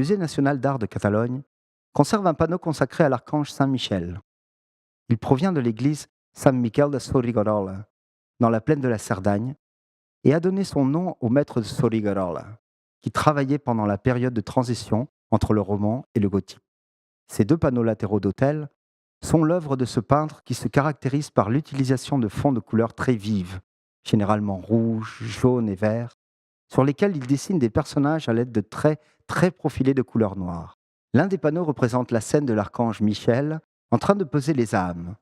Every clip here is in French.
Musée national d'art de Catalogne conserve un panneau consacré à l'archange Saint Michel. Il provient de l'église San Miquel de Soriguerola, dans la plaine de la Cerdagne, et a donné son nom au maître de Soriguerola, qui travaillait pendant la période de transition entre le roman et le gothique. Ces deux panneaux latéraux d'autel sont l'œuvre de ce peintre qui se caractérise par l'utilisation de fonds de couleurs très vives, généralement rouges, jaunes et verts, sur lesquels il dessine des personnages à l'aide de traits très profilés de couleur noire. L'un des panneaux représente la scène de l'archange Michel en train de peser les âmes,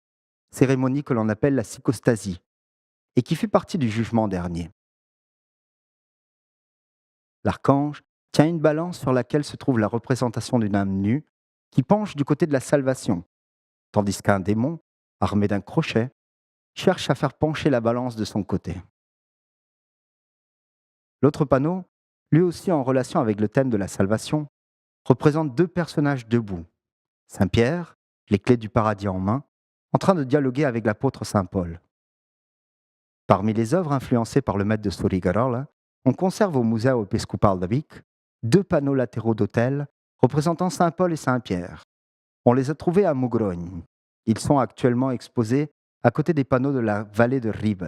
cérémonie que l'on appelle la psychostasie, et qui fait partie du jugement dernier. L'archange tient une balance sur laquelle se trouve la représentation d'une âme nue qui penche du côté de la salvation, tandis qu'un démon, armé d'un crochet, cherche à faire pencher la balance de son côté. L'autre panneau, lui aussi en relation avec le thème de la salvation, représente deux personnages debout. Saint Pierre, les clés du paradis en main, en train de dialoguer avec l'apôtre Saint Paul. Parmi les œuvres influencées par le maître de Soriguerola, on conserve au Museu Episcopal de Vic deux panneaux latéraux d'autel représentant Saint Paul et Saint Pierre. On les a trouvés à Mogrogne. Ils sont actuellement exposés à côté des panneaux de la vallée de Ribes.